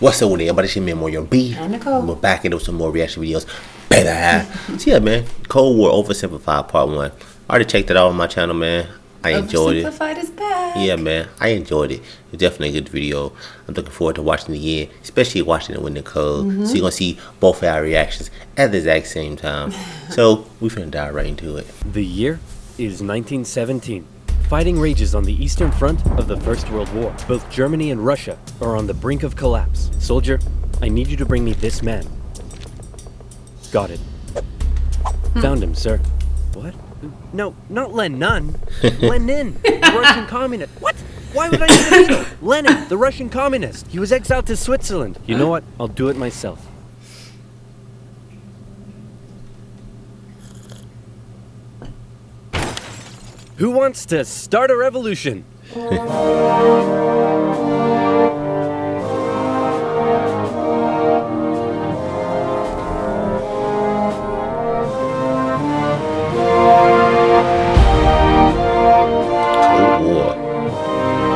What's up with everybody? It's your man Mario B. I'm Nicole. We're back into some more reaction videos. Better. So yeah, man. Cold War Oversimplified Part 1. I already checked it out on my channel, man. I enjoyed it. Oversimplified is back. Yeah, man. I enjoyed it. It's definitely a good video. I'm looking forward to watching it again, especially watching it with Nicole. So you're going to see both of our reactions at the exact same time. So we're finna dive right into it. The year is 1917. Fighting rages on the Eastern Front of the First World War. Both Germany and Russia are on the brink of collapse. Soldier, I need you to bring me this man. Got it. Found him, sir. What? No, not Lenin. Lenin, the Russian communist. What? Why would I need a needle? Lenin, the Russian communist. He was exiled to Switzerland. You know what? I'll do it myself. Who wants to start a revolution?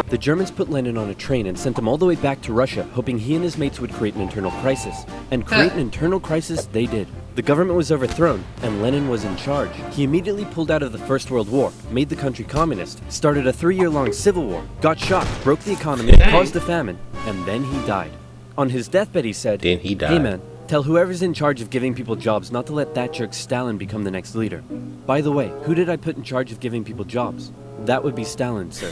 The Germans put Lenin on a train and sent him all the way back to Russia, hoping he and his mates would create an internal crisis. And create an internal crisis they did. The government was overthrown, and Lenin was in charge. He immediately pulled out of the First World War, made the country communist, started a 3-year-long civil war, got shot, broke the economy, caused a famine, and then he died. On his deathbed he said, Then he died. "Hey man, tell whoever's in charge of giving people jobs not to let that jerk Stalin become the next leader. By the way, who did I put in charge of giving people jobs? That would be Stalin, sir."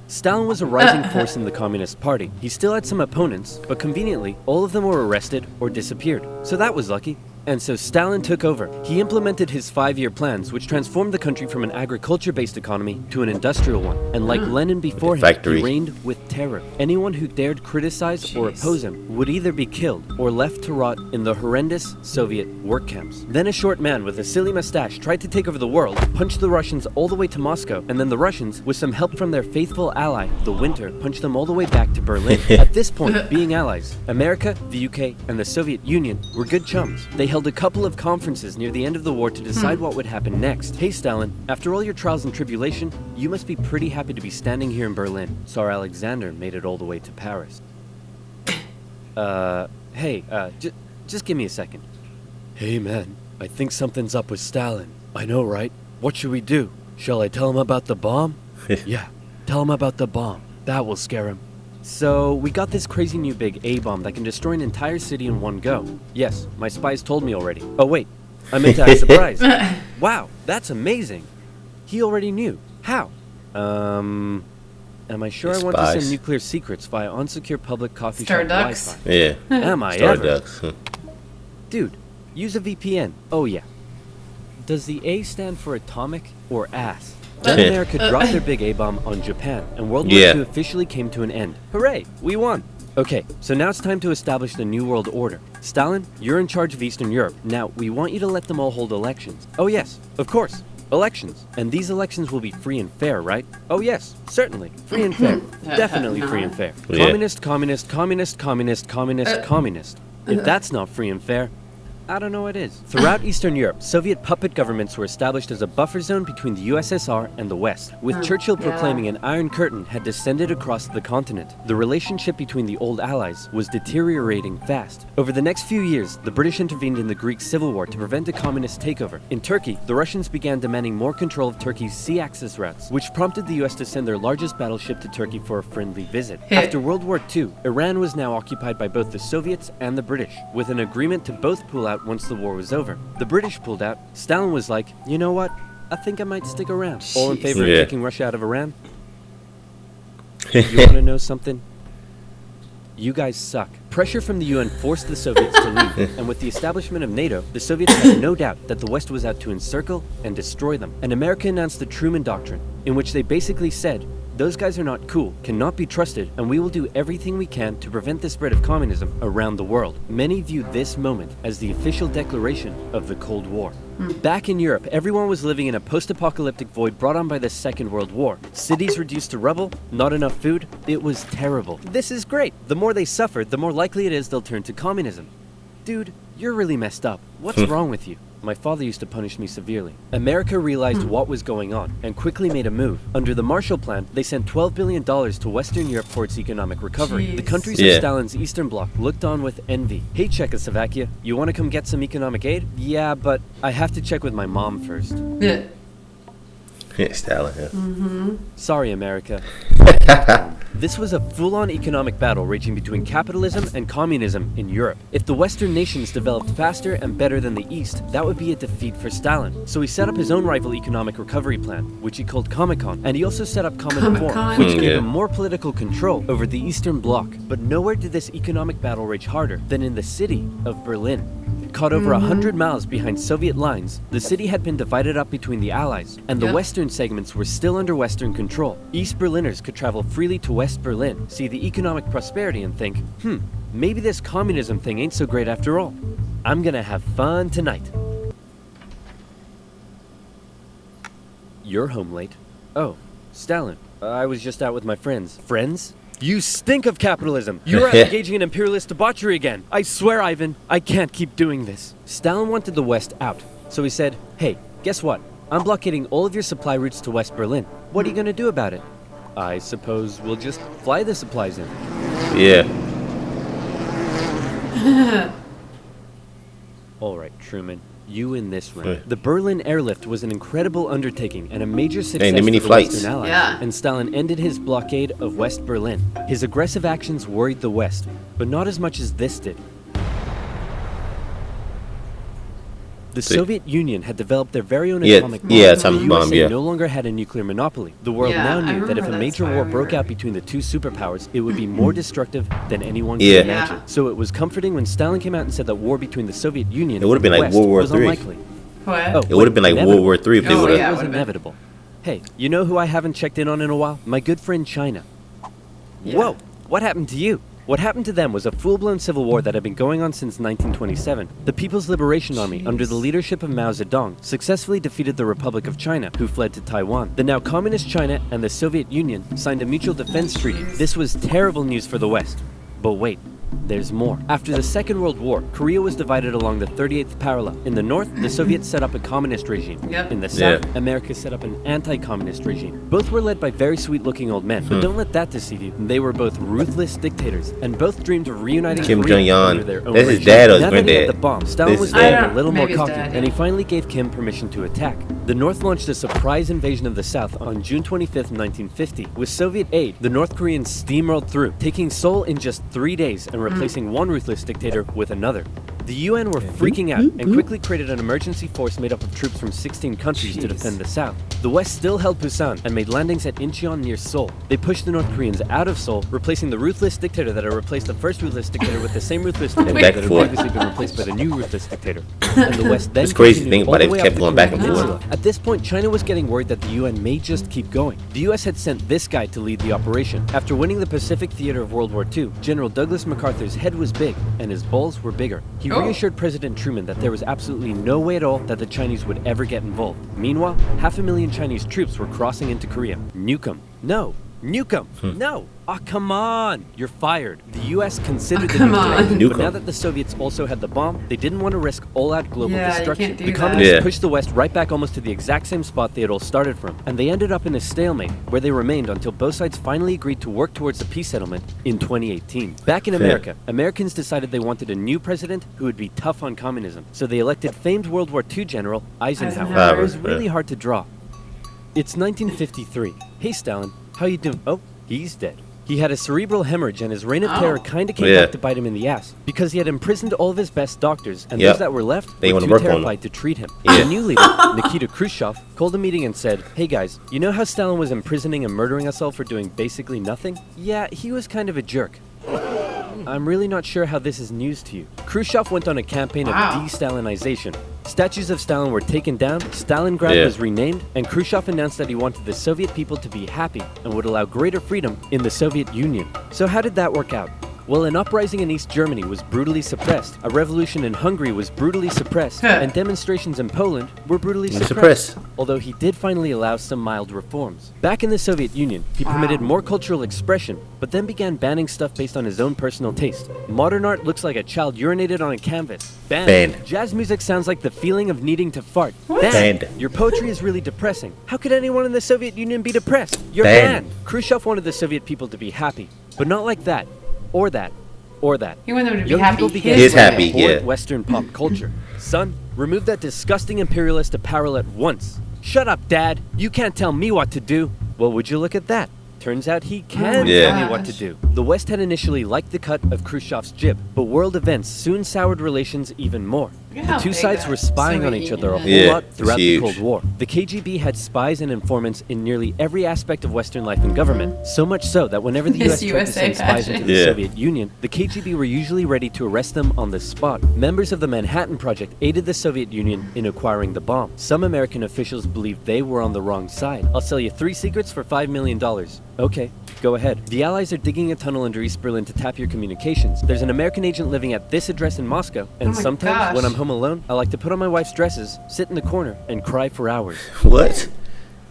Stalin was a rising force in the Communist Party. He still had some opponents, but conveniently, all of them were arrested or disappeared. So that was lucky. And so Stalin took over. He implemented his 5-year plans, which transformed the country from an agriculture-based economy to an industrial one. And like Lenin before him, he reigned with terror. Anyone who dared criticize or oppose him would either be killed or left to rot in the horrendous Soviet work camps. Then a short man with a silly mustache tried to take over the world, punched the Russians all the way to Moscow, and then the Russians, with some help from their faithful ally, the Winter, punched them all the way back to Berlin. At this point, being allies, America, the UK, and the Soviet Union were good chums. They held a couple of conferences near the end of the war to decide what would happen next. Hey Stalin, after all your trials and tribulation, you must be pretty happy to be standing here in Berlin. Tsar Alexander made it all the way to Paris. Just give me a second. Hey man, I think something's up with Stalin. I know, right? What should we do? Shall I tell him about the bomb? Yeah, tell him about the bomb. That will scare him. So, we got this crazy new big A-bomb that can destroy an entire city in one go. Yes, my spies told me already. Oh wait, I meant to act surprised. Wow, that's amazing. He already knew. How? Am I sure I want to send nuclear secrets via unsecure public coffee shop Wi-Fi? Yeah. Am I ever? Dude, use a VPN. Oh yeah. Does the A stand for atomic or ass? Then America dropped their big A-bomb on Japan, and World War II officially came to an end. Hooray, we won! Okay, so now it's time to establish the New World Order. Stalin, you're in charge of Eastern Europe. Now, we want you to let them all hold elections. Oh yes, of course, elections. And these elections will be free and fair, right? Oh yes, certainly, free and fair. Definitely free and fair. Communist, communist, communist, communist, communist, communist. If that's not free and fair, I don't know what is. Throughout Eastern Europe, Soviet puppet governments were established as a buffer zone between the USSR and the West, with Churchill proclaiming an Iron Curtain had descended across the continent. The relationship between the old allies was deteriorating fast. Over the next few years, the British intervened in the Greek Civil War to prevent a communist takeover. In Turkey, the Russians began demanding more control of Turkey's sea access routes, which prompted the US to send their largest battleship to Turkey for a friendly visit. After World War II, Iran was now occupied by both the Soviets and the British, with an agreement to both pull out once the war was over. The British pulled out. Stalin was like, you know what? I think I might stick around. All in favor of kicking Russia out of Iran? You want to know something? You guys suck. Pressure from the UN forced the Soviets to leave, and with the establishment of NATO, the Soviets had no doubt that the West was out to encircle and destroy them. And America announced the Truman Doctrine, in which they basically said, those guys are not cool, cannot be trusted, and we will do everything we can to prevent the spread of communism around the world. Many view this moment as the official declaration of the Cold War. Back in Europe, everyone was living in a post-apocalyptic void brought on by the Second World War. Cities reduced to rubble, not enough food. It was terrible. This is great. The more they suffer, the more likely it is they'll turn to communism. Dude, you're really messed up. What's wrong with you? My father used to punish me severely. America realized what was going on and quickly made a move. Under the Marshall Plan, they sent $12 billion to Western Europe for its economic recovery. Jeez. The countries of Stalin's Eastern Bloc looked on with envy. Hey, Czechoslovakia, you want to come get some economic aid? Yeah, but I have to check with my mom first. Yeah. Stalin, yeah. Sorry, America. This was a full-on economic battle raging between capitalism and communism in Europe. If the Western nations developed faster and better than the East, that would be a defeat for Stalin. So he set up his own rival economic recovery plan, which he called Comecon, and he also set up Cominform, which gave him more political control over the Eastern Bloc. But nowhere did this economic battle rage harder than in the city of Berlin. Caught over 100 miles behind Soviet lines, the city had been divided up between the Allies, and the western segments were still under Western control. East Berliners could travel freely to West Berlin, see the economic prosperity and think, maybe this communism thing ain't so great after all. I'm gonna have fun tonight. You're home late. Oh, Stalin. I was just out with my friends. Friends? You stink of capitalism! You're engaging in imperialist debauchery again! I swear, Ivan, I can't keep doing this. Stalin wanted the West out, so he said, hey, guess what? I'm blockading all of your supply routes to West Berlin. What are you gonna do about it? I suppose we'll just fly the supplies in. Yeah. Alright, Truman. You in this round. The Berlin airlift was an incredible undertaking and a major success the many for the flights. Western Allies. Yeah. And Stalin ended his blockade of West Berlin. His aggressive actions worried the West, but not as much as this did. The Soviet Union had developed their very own atomic bomb. atomic The bomb, USA no longer had a nuclear monopoly. The world Yeah, now I knew that if a remember major that's why war I broke remember out that. between the two superpowers, it would be more destructive than anyone could Yeah. imagine. Yeah. So it was comforting when Stalin came out and said that war between the Soviet Union It would've and been the like West World War was III. unlikely. What? Oh, It would have been like inevitable. World War III if they Oh, would have. yeah. It was would've been. inevitable. Hey, you know who I haven't checked in on in a while? My good friend China. Yeah. Whoa, what happened to you? What happened to them was a full-blown civil war that had been going on since 1927. The People's Liberation Army, under the leadership of Mao Zedong, successfully defeated the Republic of China, who fled to Taiwan. The now communist China and the Soviet Union signed a mutual defense treaty. This was terrible news for the West. But wait, there's more. After the Second World War, Korea was divided along the 38th parallel. In the north, the Soviets set up a communist regime. Yep. In the south, America set up an anti-communist regime. Both were led by very sweet-looking old men, but don't let that deceive you. They were both ruthless dictators, and both dreamed of reuniting Kim Korea Jong-un. under their own That's his regime. dad or his Now that he had granddad? the bomb, Stalin This was is getting dad. a little more Maybe his cocky, dad, and he yeah. finally gave Kim permission to attack. The North launched a surprise invasion of the South on June 25th, 1950. With Soviet aid, the North Koreans steamrolled through, taking Seoul in just 3 days and replacing one ruthless dictator with another. The UN were freaking out and quickly created an emergency force made up of troops from 16 countries to defend the South. The West still held Busan and made landings at Incheon near Seoul. They pushed the North Koreans out of Seoul, replacing the ruthless dictator that had replaced the first ruthless dictator with the same ruthless dictator back that and had forth. previously been replaced by the new ruthless dictator. And the West then It's crazy to continued think all about the it. way Kept up the going back Korean and forth. Peninsula. At this point, China was getting worried that the UN may just keep going. The US had sent this guy to lead the operation. After winning the Pacific Theater of World War II, General Douglas MacArthur's head was big and his balls were bigger. He reassured President Truman that there was absolutely no way at all that the Chinese would ever get involved. Meanwhile, 500,000 Chinese troops were crossing into Korea. Nuke 'em. No. Nuke 'em. No. Ah, come on. You're fired. The US considered the come nuke on. threat, Nuke but now 'em. that the Soviets also had the bomb, they didn't want to risk all-out global Yeah, you destruction. can't do The that. communists Yeah. pushed the West right back almost to the exact same spot they had all started from, and they ended up in a stalemate where they remained until both sides finally agreed to work towards a peace settlement in 2018. Back in America, Americans decided they wanted a new president who would be tough on communism, so they elected famed World War II General Eisenhower. It was really hard to draw. It's 1953. Hey Stalin, how you doing? Oh, he's dead. He had a cerebral hemorrhage and his reign of terror kinda came back to bite him in the ass because he had imprisoned all of his best doctors and those that were left They were wanna too work on him. terrified to treat him. Yeah. The new leader, Nikita Khrushchev, called a meeting and said, hey guys, you know how Stalin was imprisoning and murdering us all for doing basically nothing? Yeah, he was kind of a jerk. I'm really not sure how this is news to you. Khrushchev went on a campaign of de-Stalinization. Statues of Stalin were taken down, Stalingrad was renamed, and Khrushchev announced that he wanted the Soviet people to be happy and would allow greater freedom in the Soviet Union. So how did that work out? While an uprising in East Germany was brutally suppressed, a revolution in Hungary was brutally suppressed, and demonstrations in Poland were brutally suppressed. Although he did finally allow some mild reforms. Back in the Soviet Union, he permitted more cultural expression, but then began banning stuff based on his own personal taste. Modern art looks like a child urinated on a canvas. Banned. Jazz music sounds like the feeling of needing to fart. Banned. Your poetry is really depressing. How could anyone in the Soviet Union be depressed? You're banned. Khrushchev wanted the Soviet people to be happy, but not like that. Or that. Or that. He wanted them to be Young happy. people began He's to happy, import yeah. Western pop culture. Son, remove that disgusting imperialist apparel at once. Shut up, Dad. You can't tell me what to do. Well, would you look at that? Turns out he can tell me what to do. The West had initially liked the cut of Khrushchev's jib, but world events soon soured relations even more. The two sides were spying on each other a whole lot throughout the Cold War. The KGB had spies and informants in nearly every aspect of Western life and government, so much so that whenever the US tried to send spies into the Soviet Union, the KGB were usually ready to arrest them on the spot. Members of the Manhattan Project aided the Soviet Union in acquiring the bomb. Some American officials believed they were on the wrong side. I'll sell you 3 secrets for $5 million. Okay, go ahead. The Allies are digging a tunnel under East Berlin to tap your communications. There's an American agent living at this address in Moscow, and sometimes when I'm home alone, I like to put on my wife's dresses, sit in the corner, and cry for hours. What?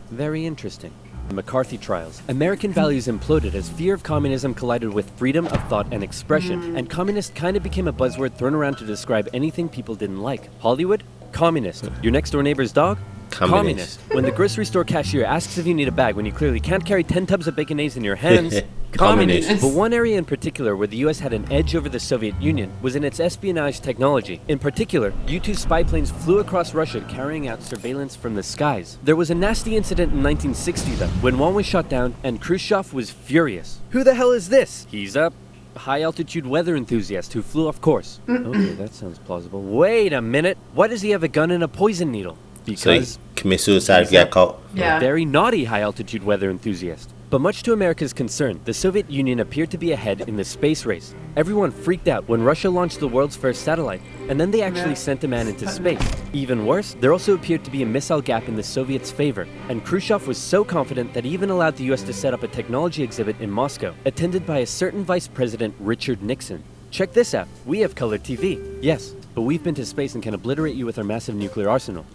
Very interesting. The McCarthy trials. American values imploded as fear of communism collided with freedom of thought and expression, and communist kind of became a buzzword thrown around to describe anything people didn't like. Hollywood? Communist. Your next door neighbor's dog? Communist. When the grocery store cashier asks if you need a bag when you clearly can't carry 10 tubs of baconaise in your hands, communist. But one area in particular where the US had an edge over the Soviet Union was in its espionage technology. In particular, U-2 spy planes flew across Russia carrying out surveillance from the skies. There was a nasty incident in 1960 though, when one was shot down and Khrushchev was furious. Who the hell is this? He's a high-altitude weather enthusiast who flew off course. Okay, that sounds plausible. Wait a minute. Why does he have a gun and a poison needle? Because so he commit suicide if he got caught. A very naughty high-altitude weather enthusiast. But much to America's concern, the Soviet Union appeared to be ahead in the space race. Everyone freaked out when Russia launched the world's first satellite, and then they actually sent a man into space. Even worse, there also appeared to be a missile gap in the Soviets' favor, and Khrushchev was so confident that he even allowed the US to set up a technology exhibit in Moscow, attended by a certain Vice President Richard Nixon. Check this out. We have color TV. Yes, but we've been to space and can obliterate you with our massive nuclear arsenal.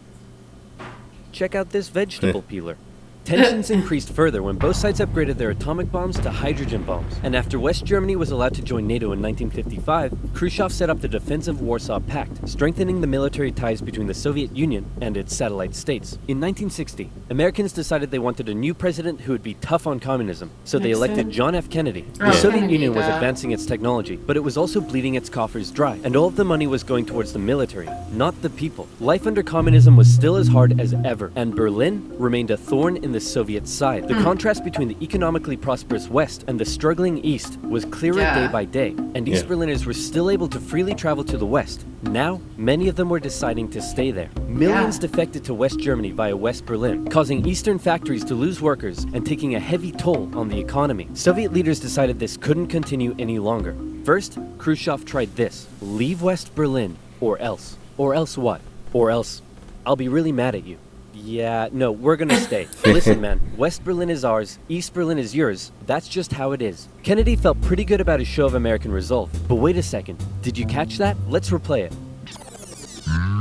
Check out this vegetable peeler. Tensions increased further when both sides upgraded their atomic bombs to hydrogen bombs. And after West Germany was allowed to join NATO in 1955, Khrushchev set up the Defensive Warsaw Pact, strengthening the military ties between the Soviet Union and its satellite states. In 1960, Americans decided they wanted a new president who would be tough on communism, so they elected John F. Kennedy. The Soviet Union was advancing its technology, but it was also bleeding its coffers dry, and all of the money was going towards the military, not the people. Life under communism was still as hard as ever, and Berlin remained a thorn in the Soviet side. The contrast between the economically prosperous West and the struggling East was clearer day by day, and East Berliners were still able to freely travel to the West. Now, many of them were deciding to stay there. Millions defected to West Germany via West Berlin, causing Eastern factories to lose workers and taking a heavy toll on the economy. Soviet leaders decided this couldn't continue any longer. First, Khrushchev tried this: leave West Berlin, or else. Or else what? Or else, I'll be really mad at you. Yeah, no, we're gonna stay. Listen, man, West Berlin is ours, East Berlin is yours. That's just how it is. Kennedy felt pretty good about his show of American resolve. But wait a second, did you catch that? Let's replay it.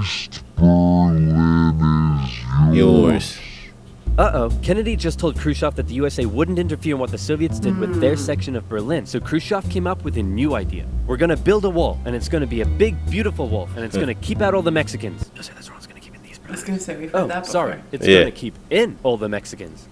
East Berlin is Yours. Uh-oh, Kennedy just told Khrushchev that the USA wouldn't interfere in what the Soviets did with their section of Berlin. So Khrushchev came up with a new idea. We're gonna build a wall, and it's gonna be a big, beautiful wall, and it's gonna keep out all the Mexicans. No, that's wrong, it's gonna keep in these. I was gonna say we've heard that before. Sorry, it's gonna keep in all the Mexicans.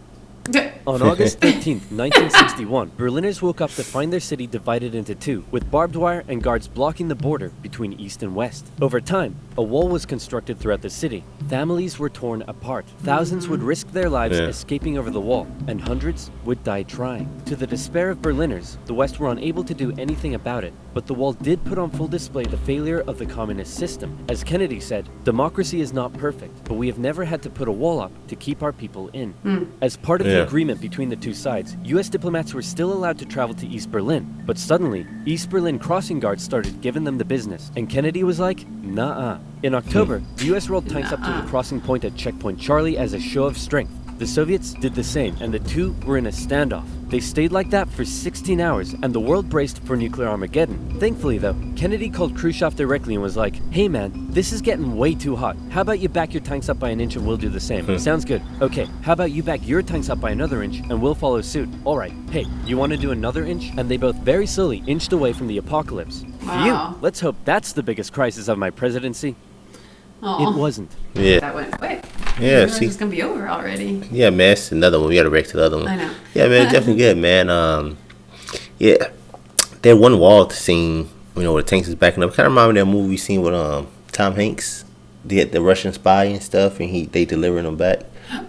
On August 13th, 1961, Berliners woke up to find their city divided into two, with barbed wire and guards blocking the border between East and West. Over time, a wall was constructed throughout the city. Families were torn apart. Thousands would risk their lives escaping over the wall, and hundreds would die trying. To the despair of Berliners, the West were unable to do anything about it, but the wall did put on full display the failure of the communist system. As Kennedy said, democracy is not perfect, but we have never had to put a wall up to keep our people in. As part of the agreement between the two sides, US diplomats were still allowed to travel to East Berlin, but suddenly, East Berlin crossing guards started giving them the business, and Kennedy was like, nah-uh. In October, the US rolled tanks up to the crossing point at Checkpoint Charlie as a show of strength. The Soviets did the same, and the two were in a standoff. They stayed like that for 16 hours, and the world braced for nuclear Armageddon. Thankfully, though, Kennedy called Khrushchev directly and was like, "Hey man, this is getting way too hot. How about you back your tanks up by an inch and we'll do the same?" "Sounds good. Okay, how about you back your tanks up by another inch and we'll follow suit?" "Alright, hey, you want to do another inch?" And they both very slowly inched away from the apocalypse. Wow. Phew, let's hope that's the biggest crisis of my presidency. Aw. It wasn't. Yeah. That went quick. Yeah, It's just gonna be over already. Yeah, man, it's another one. We got to react to the other one. I know. Yeah, man, definitely good, man. Yeah, that one wall scene, where the tanks is backing up, kind of reminded me of that movie we seen with Tom Hanks, the Russian spy and stuff, and they delivering them back.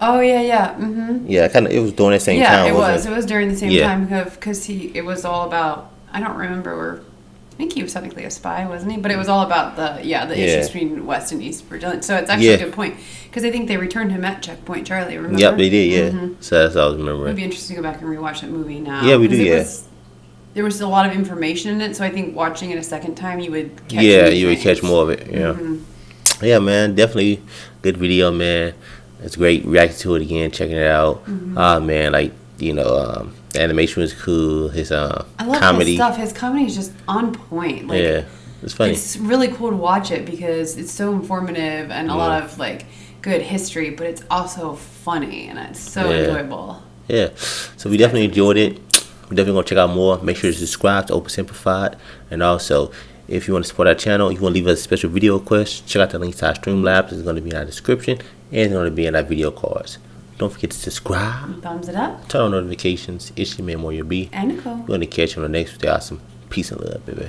Oh yeah. Mm-hmm. Yeah, kind of. It was during that same time. Yeah, it was. Wasn't It was during the same Yeah. time because it was all about. I don't remember. I think he was technically a spy, wasn't he? But it was all about the issues between West and East Berlin. So it's actually a good point because I think they returned him at Checkpoint Charlie. Remember? Yep, they did. Yeah. So that's all I was remembering. It'd be interesting to go back and rewatch that movie now. Yeah, we do. Yeah. There was a lot of information in it, so I think watching it a second time, you would catch You would catch more of it. Yeah. Yeah, man, definitely good video, man. It's great reacting to it again, checking it out. Man, like the animation was cool. His I love comedy his stuff. His comedy is just on point. Like, yeah, it's funny. It's really cool to watch it because it's so informative and a lot of like good history, but it's also funny and it's so enjoyable. Yeah, so we definitely enjoyed it. We're definitely gonna check out more. Make sure to subscribe to OverSimplified, and also if you want to support our channel, you want to leave us a special video request, check out the links to our Streamlabs. It's going to be in our description and it's going to be in our video cards. Don't forget to subscribe, Thumbs it up, turn on notifications. It's your man, Moyo B. and Nicole. We're going to catch you on the next video. Awesome. Peace and love, baby.